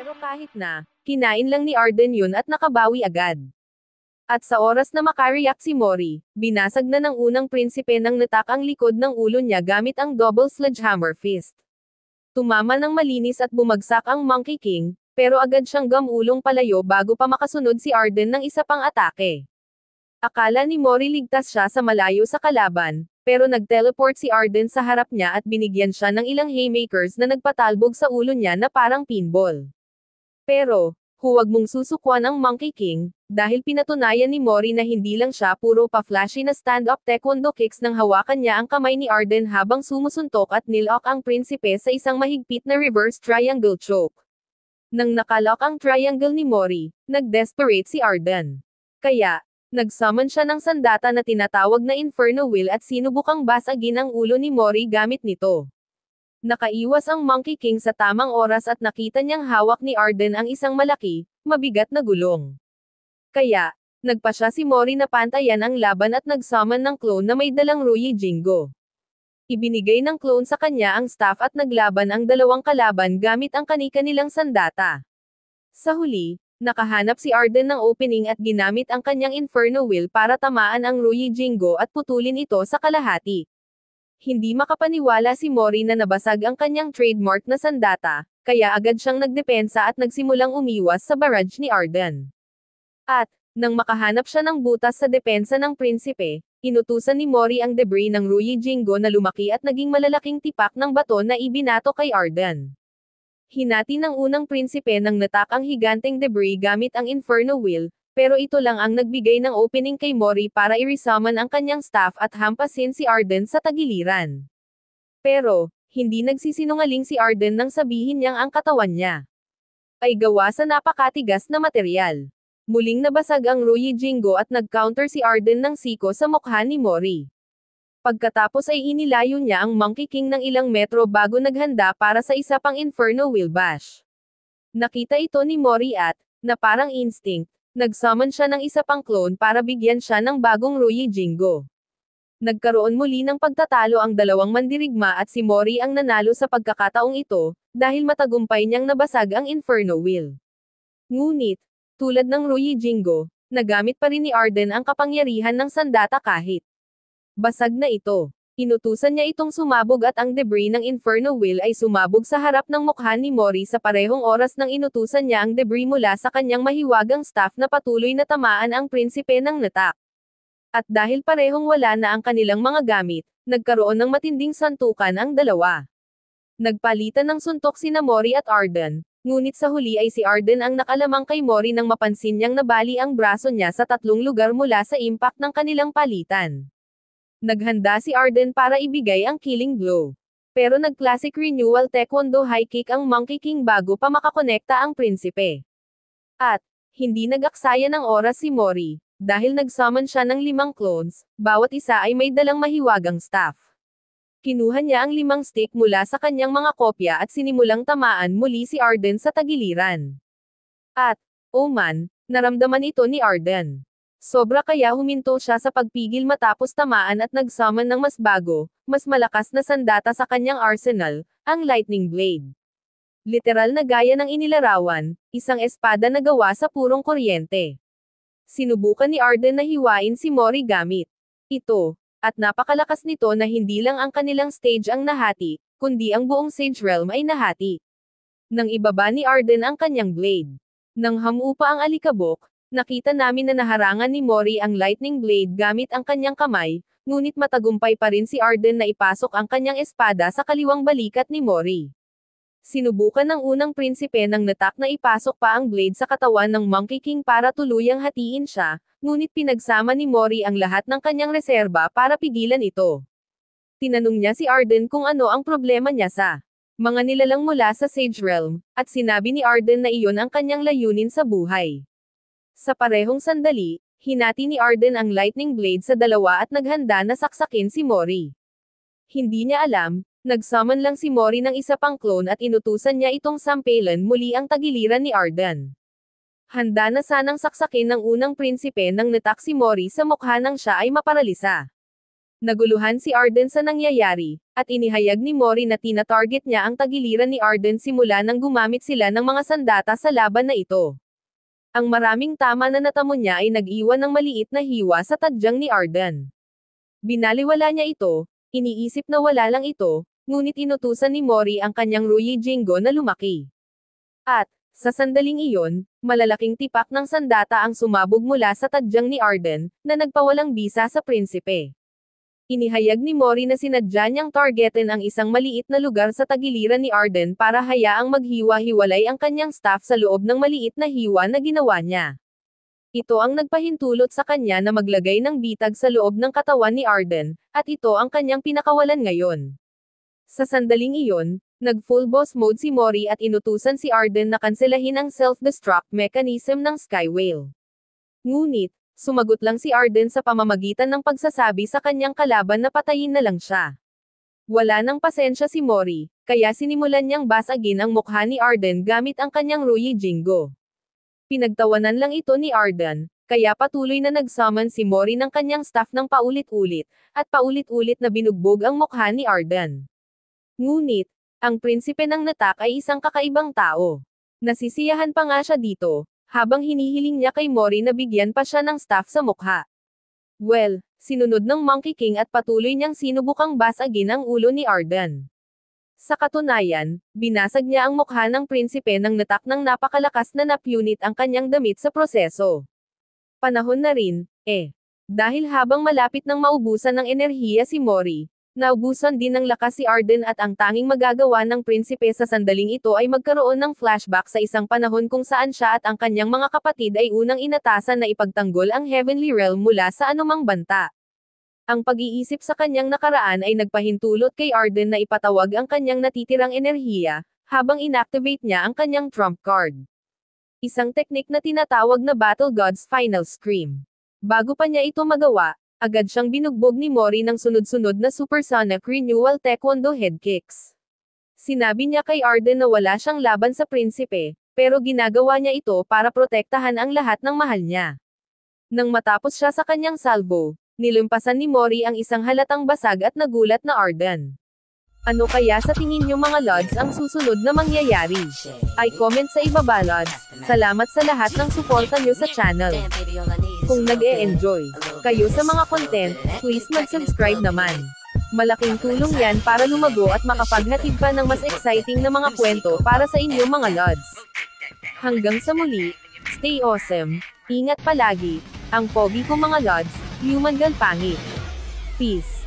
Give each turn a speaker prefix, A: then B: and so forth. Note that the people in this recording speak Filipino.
A: Pero kahit na, kinain lang ni Arden yun at nakabawi agad. At sa oras na makareact si Mori, binasag na ng unang prinsipe ng natak ang likod ng ulo niya gamit ang double sledgehammer fist. Tumama ng malinis at bumagsak ang Monkey King, pero agad siyang gamulong palayo bago pa makasunod si Arden ng isa pang atake. Akala ni Mori ligtas siya sa malayo sa kalaban, pero nag-teleport si Arden sa harap niya at binigyan siya ng ilang haymakers na nagpatalbog sa ulo niya na parang pinball. Pero, huwag mong susukwan ang Monkey King, dahil pinatunayan ni Mori na hindi lang siya puro pa-flashy na stand-up taekwondo kicks nang hawakan niya ang kamay ni Arden habang sumusuntok at nilok ang prinsipe sa isang mahigpit na reverse triangle choke. Nang nakalok ang triangle ni Mori, nag-desperate si Arden. Kaya, nag-summon siya ng sandata na tinatawag na Inferno Wheel at sinubukang basagin ang ulo ni Mori gamit nito. Nakaiwas ang Monkey King sa tamang oras at nakita niyang hawak ni Arden ang isang malaki, mabigat na gulong. Kaya, nagpa siya si Mori na pantayan ang laban at nag-summon ng clone na may dalang Ruyi Jingo. Ibinigay ng clone sa kanya ang staff at naglaban ang dalawang kalaban gamit ang kani-kanilang sandata. Sa huli, nakahanap si Arden ng opening at ginamit ang kanyang Inferno Wheel para tamaan ang Ruyi Jingo at putulin ito sa kalahati. Hindi makapaniwala si Mori na nabasag ang kanyang trademark na sandata, kaya agad siyang nagdepensa at nagsimulang umiwas sa barrage ni Arden. At, nang makahanap siya ng butas sa depensa ng prinsipe, inutusan ni Mori ang debris ng Ruyi Jingo na lumaki at naging malalaking tipak ng bato na ibinato kay Arden. Hinati ng unang prinsipe ng natak ang higanteng debris gamit ang Inferno Wheel, pero ito lang ang nagbigay ng opening kay Mori para i-resummon ang kanyang staff at hampasin si Arden sa tagiliran. Pero, hindi nagsisinungaling si Arden nang sabihin niyang ang katawan niya ay gawa sa napakatigas na material. Muling nabasag ang Ruyi Jingo at nag-counter si Arden ng siko sa mukha ni Mori. Pagkatapos ay inilayo niya ang Monkey King ng ilang metro bago naghanda para sa isa pang Inferno Wheel Bash. Nakita ito ni Mori at, na parang instinct, nag-summon siya ng isa pang clone para bigyan siya ng bagong Ruyi Jingo. Nagkaroon muli ng pagtatalo ang dalawang mandirigma at si Mori ang nanalo sa pagkakataong ito, dahil matagumpay niyang nabasag ang Inferno Wheel. Ngunit, tulad ng Ruyi Jingo, nagamit pa rin ni Arden ang kapangyarihan ng sandata kahit basag na ito. Inutusan niya itong sumabog at ang debris ng Inferno Wheel ay sumabog sa harap ng mukha ni Mori sa parehong oras nang inutusan niya ang debris mula sa kanyang mahiwagang staff na patuloy na tamaan ang prinsipe ng natak. At dahil parehong wala na ang kanilang mga gamit, nagkaroon ng matinding santukan ang dalawa. Nagpalitan ng suntok sina Mori at Arden, ngunit sa huli ay si Arden ang nakalamang kay Mori nang mapansin niyang nabali ang braso niya sa tatlong lugar mula sa impact ng kanilang palitan. Naghanda si Arden para ibigay ang killing blow. Pero nag-classic renewal taekwondo high kick ang Monkey King bago pa makakonekta ang prinsipe. At, hindi nag-aksaya ng oras si Mori, dahil nag-summon siya ng 5 clones, bawat isa ay may dalang mahiwagang staff. Kinuha niya ang 5 stick mula sa kanyang mga kopya at sinimulang tamaan muli si Arden sa tagiliran. At, oh man, naramdaman ito ni Arden. Sobra kaya huminto siya sa pagpigil matapos tamaan at nag-summon ng mas bago, mas malakas na sandata sa kanyang arsenal, ang Lightning Blade. Literal na gaya ng inilarawan, isang espada na gawa sa purong kuryente. Sinubukan ni Arden na hiwain si Mori gamit ito, at napakalakas nito na hindi lang ang kanilang stage ang nahati, kundi ang buong Sage Realm ay nahati. Nang ibaba ni Arden ang kanyang blade. Nang hamupa ang alikabok, nakita namin na naharangan ni Mori ang Lightning Blade gamit ang kanyang kamay, ngunit matagumpay pa rin si Arden na ipasok ang kanyang espada sa kaliwang balikat ni Mori. Sinubukan ng unang prinsipe ng natak na ipasok pa ang blade sa katawan ng Monkey King para tuluyang hatiin siya, ngunit pinagsama ni Mori ang lahat ng kanyang reserba para pigilan ito. Tinanong niya si Arden kung ano ang problema niya sa mga nilalang mula sa Sage Realm, at sinabi ni Arden na iyon ang kanyang layunin sa buhay. Sa parehong sandali, hinati ni Arden ang Lightning Blade sa dalawa at naghanda na saksakin si Mori. Hindi niya alam, nag-summon lang si Mori ng isa pang clone at inutusan niya itong sampalan muli ang tagiliran ni Arden. Handa na sanang saksakin ng unang prinsipe nang natak si Mori sa mukha nang siya ay maparalisa. Naguluhan si Arden sa nangyayari, at inihayag ni Mori na tina-target niya ang tagiliran ni Arden simula nang gumamit sila ng mga sandata sa laban na ito. Ang maraming tama na natamo niya ay nag-iwan ng maliit na hiwa sa tadyang ni Arden. Binaliwala niya ito, iniisip na wala lang ito, ngunit inutusan ni Mori ang kanyang Ruyi Jingo na lumaki. At, sa sandaling iyon, malalaking tipak ng sandata ang sumabog mula sa tadyang ni Arden, na nagpawalang bisa sa prinsipe. Inihayag ni Mori na sinadya niyang targetin ang isang maliit na lugar sa tagiliran ni Arden para hayaang maghiwa-hiwalay ang kanyang staff sa loob ng maliit na hiwa na ginawa niya. Ito ang nagpahintulot sa kanya na maglagay ng bitag sa loob ng katawan ni Arden, at ito ang kanyang pinakawalan ngayon. Sa sandaling iyon, nag-full boss mode si Mori at inutusan si Arden na kanselahin ang self-destruct mechanism ng Sky Whale. Ngunit, sumagot lang si Arden sa pamamagitan ng pagsasabi sa kanyang kalaban na patayin na lang siya. Wala nang pasensya si Mori, kaya sinimulan niyang basagin ang mukha ni Arden gamit ang kanyang Ruyi Jingo. Pinagtawanan lang ito ni Arden, kaya patuloy na nag-summon si Mori ng kanyang staff ng paulit-ulit, at paulit-ulit na binugbog ang mukha ni Arden. Ngunit, ang prinsipe ng Natak ay isang kakaibang tao. Nasisiyahan pa nga siya dito, habang hinihiling niya kay Mori na bigyan pa siya ng staff sa mukha. Well, sinunod ng Monkey King at patuloy niyang sinubukang basagin ang ulo ni Arden. Sa katunayan, binasag niya ang mukha ng prinsipe ng Natak ng napakalakas na napunit ang kanyang damit sa proseso. Panahon na rin, dahil habang malapit nang maubusan ng enerhiya si Mori, naubusan din ng lakas si Arden at ang tanging magagawa ng prinsipe sa sandaling ito ay magkaroon ng flashback sa isang panahon kung saan siya at ang kanyang mga kapatid ay unang inatasan na ipagtanggol ang Heavenly Realm mula sa anumang banta. Ang pag-iisip sa kanyang nakaraan ay nagpahintulot kay Arden na ipatawag ang kanyang natitirang enerhiya, habang inactivate niya ang kanyang trump card. Isang teknik na tinatawag na Battle God's Final Scream. Bago pa niya ito magawa, agad siyang binugbog ni Mori ng sunod-sunod na supersonic renewal taekwondo head kicks. Sinabi niya kay Arden na wala siyang laban sa prinsipe, pero ginagawa niya ito para protektahan ang lahat ng mahal niya. Nang matapos siya sa kanyang salvo, nilumpasan ni Mori ang isang halatang basag at nagulat na Arden. Ano kaya sa tingin niyo mga Lods ang susunod na mangyayari? Ay comment sa ibaba Lods. Salamat sa lahat ng suporta niyo sa channel. Kung nag-e-enjoy kayo sa mga content, please mag-subscribe naman. Malaking tulong yan para lumago at makapaghatid pa ng mas exciting na mga kwento para sa inyo mga Lods. Hanggang sa muli, stay awesome, ingat palagi, ang pogi ko mga Lods, Human Galpangit. Peace.